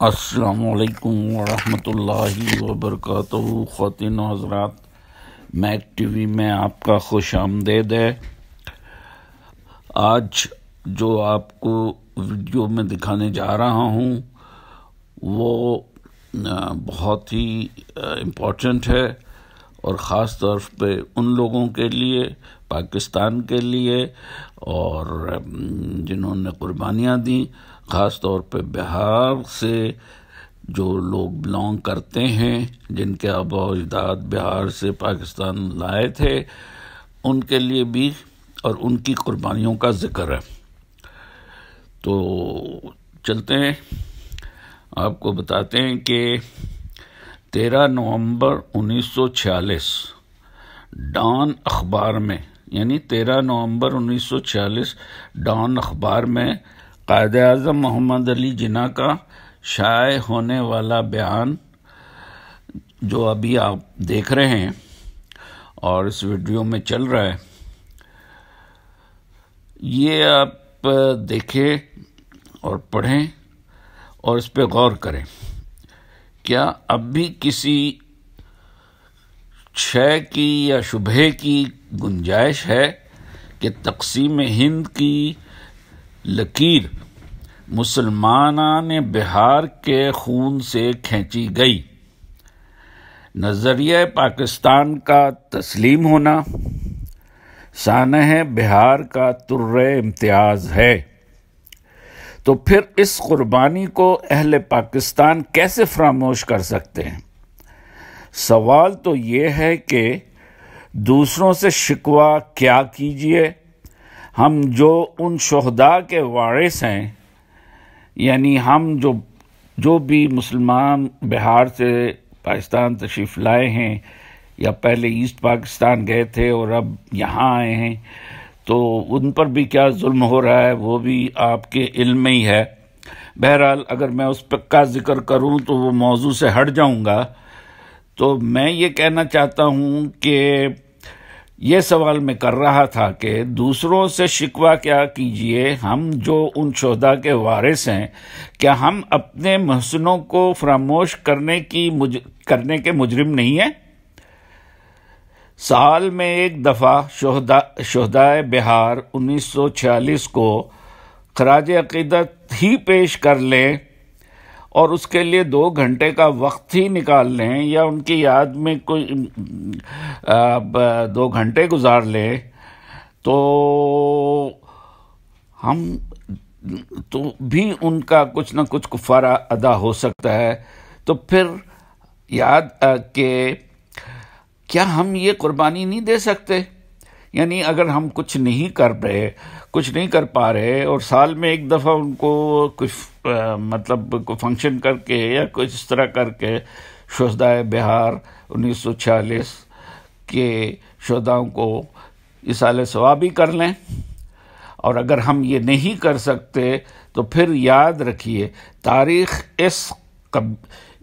السلام علیکم ورحمۃ اللہ وبرکاتہ۔ خواتین و حضرات، میک ٹی وی میں آپ کا خوش آمدید ہے۔ آج جو آپ کو ویڈیو میں دکھانے جا رہا ہوں وہ بہت ہی امپورٹنٹ ہے، اور خاص طور پہ ان لوگوں کے لیے، پاکستان کے لیے، اور جنہوں نے قربانیاں دیں، خاص طور پہ بہار سے جو لوگ بلانگ کرتے ہیں، جن کے آباء و اجداد بہار سے پاکستان لائے تھے، ان کے لیے بھی اور ان کی قربانیوں کا ذکر ہے۔ تو چلتے ہیں، آپ کو بتاتے ہیں کہ 13 نومبر 1946 ڈان اخبار میں، یعنی 13 نومبر 1946 ڈان اخبار میں قائد اعظم محمد علی جناح کا شائع ہونے والا بیان، جو ابھی آپ دیکھ رہے ہیں اور اس ویڈیو میں چل رہا ہے، یہ آپ دیکھیں اور پڑھیں اور اس پہ غور کریں۔ کیا اب بھی کسی شے کی یا شبہ کی گنجائش ہے کہ تقسیم ہند کی لکیر مسلمانان بہار کے خون سے کھینچی گئی؟ نظریہ پاکستان کا تسلیم ہونا سانحہ بہار کا طر امتیاز ہے، تو پھر اس قربانی کو اہل پاکستان کیسے فراموش کر سکتے ہیں؟ سوال تو یہ ہے کہ دوسروں سے شکوہ کیا کیجئے، ہم جو ان شہداء کے وارث ہیں، یعنی ہم جو بھی مسلمان بہار سے پاکستان تشریف لائے ہیں یا پہلے ایسٹ پاکستان گئے تھے اور اب یہاں آئے ہیں، تو ان پر بھی کیا ظلم ہو رہا ہے وہ بھی آپ کے علم میں ہی ہے۔ بہرحال اگر میں اس پہ کا ذکر کروں تو وہ موضوع سے ہٹ جاؤں گا، تو میں یہ کہنا چاہتا ہوں کہ یہ سوال میں کر رہا تھا کہ دوسروں سے شکوہ کیا کیجئے، ہم جو ان شہداء کے وارث ہیں، کیا ہم اپنے محسنوں کو فراموش کرنے کے مجرم نہیں ہیں؟ سال میں ایک دفعہ شہداء بہار 1946 کو خراج عقیدت ہی پیش کر لیں اور اس کے لیے 2 گھنٹے کا وقت ہی نکال لیں، یا ان کی یاد میں کوئی 2 گھنٹے گزار لیں، تو ہم تو بھی ان کا کچھ نہ کچھ کفارہ ادا ہو سکتا ہے۔ تو پھر یاد کہ کیا ہم یہ قربانی نہیں دے سکتے؟ یعنی اگر ہم کچھ نہیں کر پا رہے اور سال میں ایک دفعہ ان کو کچھ کوئی فنکشن کر کے یا کچھ اس طرح کر کے شہداء بہار 1946 کے شہداؤں کو ایصال ثواب ہی کر لیں، اور اگر ہم یہ نہیں کر سکتے تو پھر یاد رکھیے تاریخ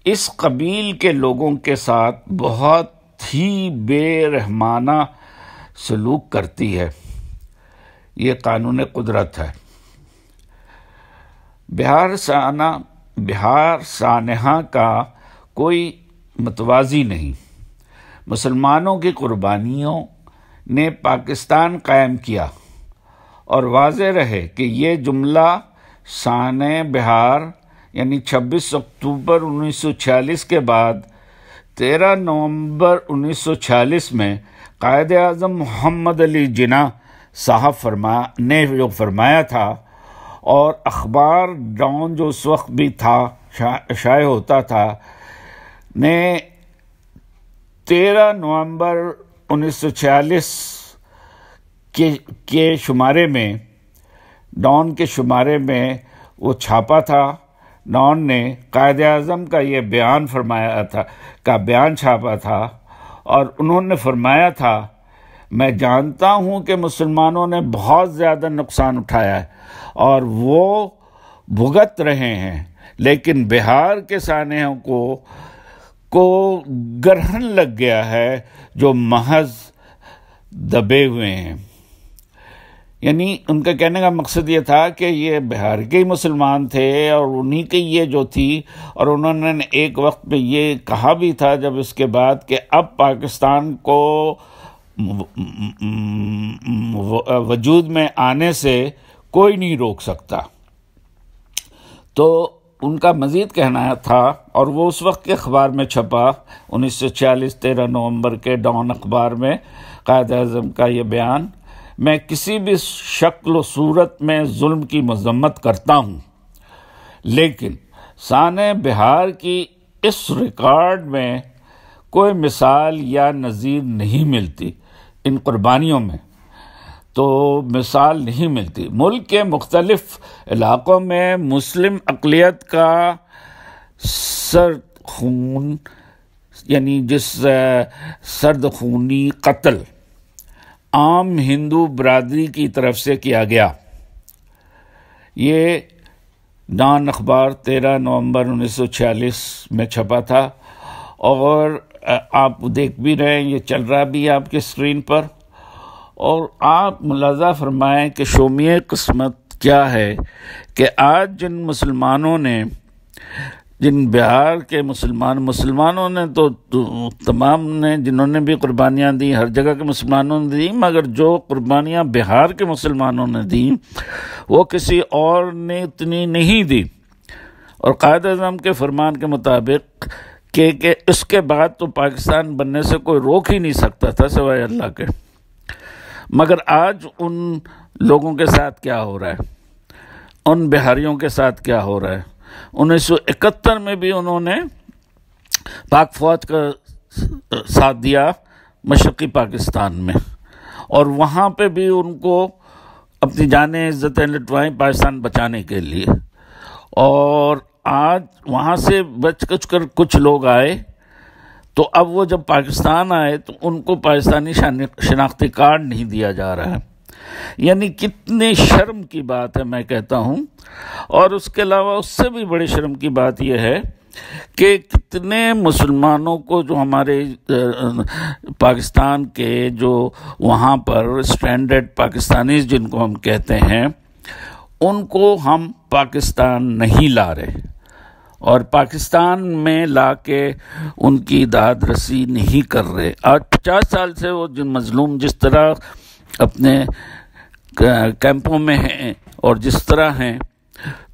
اس قبیل کے لوگوں کے ساتھ بہت ہی بے رحمانہ سلوک کرتی ہے۔ یہ قانون قدرت ہے۔ بہار سانحہ کا کوئی متوازی نہیں۔ مسلمانوں کی قربانیوں نے پاکستان قائم کیا، اور واضح رہے کہ یہ جملہ سانحہ بہار یعنی 26 اکتوبر 1946 کے بعد 13 نومبر 1946 میں قائد اعظم محمد علی جناح صاحب نے جو فرمایا تھا، اور اخبار ڈان جو اس وقت بھی تھا، شائع ہوتا تھا، نے 13 نومبر 1946 کے شمارے میں، ڈان کے شمارے میں وہ چھاپا تھا۔ ڈان نے قائد اعظم کا یہ بیان چھاپا تھا، اور انہوں نے فرمایا تھا، میں جانتا ہوں کہ مسلمانوں نے بہت زیادہ نقصان اٹھایا ہے اور وہ بھگت رہے ہیں، لیکن بہار کے سانحوں کو گرہن لگ گیا ہے جو محض دبے ہوئے ہیں۔ یعنی ان کا کہنے کا مقصد یہ تھا کہ یہ بہار کے ہی مسلمان تھے اور انہی کی یہ جو تھی، اور انہوں نے ایک وقت پہ یہ کہا بھی تھا جب اس کے بعد کہ اب پاکستان کو وجود میں آنے سے کوئی نہیں روک سکتا. تو ان کا مزید کہنا تھا، اور وہ اس وقت کے اخبار میں چھپا 1946 13 نومبر کے ڈان اخبار میں قائد اعظم کا یہ بیان: میں کسی بھی شکل و صورت میں ظلم کی مذمت کرتا ہوں، لیکن سانحہ بہار کی اس ریکارڈ میں کوئی مثال یا نظیر نہیں ملتی. ان قربانیوں میں تو مثال نہیں ملتی. ملک کے مختلف علاقوں میں مسلم اقلیت کا سرد خون، یعنی سرد خونی قتل عام ہندو برادری کی طرف سے کیا گیا. یہ ڈان اخبار 13 نومبر 1946 میں چھپا تھا، اور آپ دیکھ بھی رہے ہیں، یہ چل رہا بھی آپ کے اسکرین پر. اور آپ ملاحظہ فرمائیں کہ شومیہ قسمت کیا ہے کہ آج جن مسلمانوں نے، جن بہار کے مسلمانوں نے تو تمام نے، جنہوں نے بھی قربانیاں دی، ہر جگہ کے مسلمانوں نے دی، مگر جو قربانیاں بہار کے مسلمانوں نے دی وہ کسی اور نے اتنی نہیں دی. اور قائد اعظم کے فرمان کے مطابق کہ اس کے بعد تو پاکستان بننے سے کوئی روک ہی نہیں سکتا تھا سوائے اللہ کے. مگر آج ان لوگوں کے ساتھ کیا ہو رہا ہے، ان بہاریوں کے ساتھ کیا ہو رہا ہے. 1971 میں بھی انہوں نے پاک فوج کا ساتھ دیا مشرقی پاکستان میں، اور وہاں پہ بھی ان کو اپنی جانیں عزتیں لٹوائیں پاکستان بچانے کے لیے. اور آج وہاں سے بچ کر کچھ لوگ آئے، تو اب وہ جب پاکستان آئے تو ان کو پاکستانی شناختی کارڈ نہیں دیا جا رہا ہے. یعنی کتنے شرم کی بات ہے، میں کہتا ہوں. اور اس کے علاوہ اس سے بھی بڑی شرم کی بات یہ ہے کہ کتنے مسلمانوں کو جو ہمارے پاکستان کے جو وہاں پر اسٹینڈرڈ پاکستانیز جن کو ہم کہتے ہیں، ان کو ہم پاکستان نہیں لا رہے، اور پاکستان میں لا کے ان کی داد رسی نہیں کر رہے. آج 50 سال سے وہ جن مظلوم جس طرح اپنے کیمپوں میں ہیں اور جس طرح ہیں،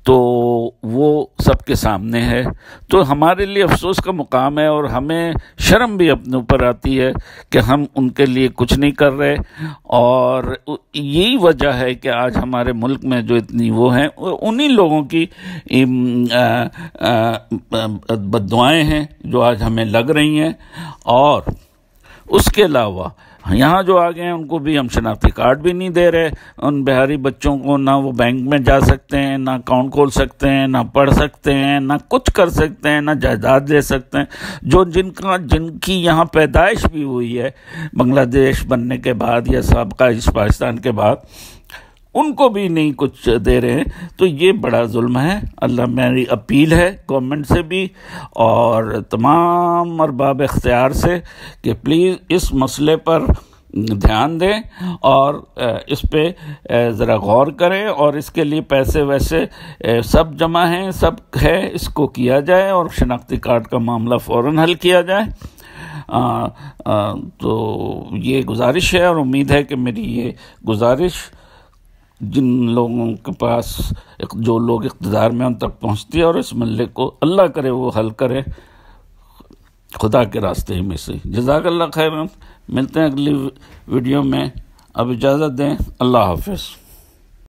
تو وہ سب کے سامنے ہے. تو ہمارے لیے افسوس کا مقام ہے، اور ہمیں شرم بھی اپنے اوپر آتی ہے کہ ہم ان کے لیے کچھ نہیں کر رہے. اور یہی وجہ ہے کہ آج ہمارے ملک میں جو اتنی وہ ہیں، انہی لوگوں کی بددعائیں ہیں جو آج ہمیں لگ رہی ہیں. اور اس کے علاوہ یہاں جو آ گئے ہیں ان کو بھی ہم شناختی کارڈ بھی نہیں دے رہے. ان بہاری بچوں کو نہ وہ بینک میں جا سکتے ہیں، نہ اکاؤنٹ کھول سکتے ہیں، نہ پڑھ سکتے ہیں، نہ کچھ کر سکتے ہیں، نہ جائیداد لے سکتے ہیں. جو جن کی یہاں پیدائش بھی ہوئی ہے بنگلہ دیش بننے کے بعد یا سابقہ اس پاکستان کے بعد، ان کو بھی نہیں کچھ دے رہے ہیں. تو یہ بڑا ظلم ہے. اللہ، میری اپیل ہے گورنمنٹ سے بھی اور تمام ارباب اختیار سے کہ پلیز اس مسئلے پر دھیان دیں اور اس پہ ذرا غور کریں، اور اس کے لیے پیسے ویسے سب جمع ہیں، سب ہے، اس کو کیا جائے اور شناختی کارڈ کا معاملہ فوراً حل کیا جائے. تو یہ گزارش ہے، اور امید ہے کہ میری یہ گزارش جن لوگوں کے پاس، جو لوگ اقتدار میں ان تک پہنچتی ہے، اور اس مسئلے کو اللہ کرے وہ حل کرے خدا کے راستے میں سے. جزاک اللہ خیر. ملتے ہیں اگلی ویڈیو میں. اب اجازت دیں. اللہ حافظ.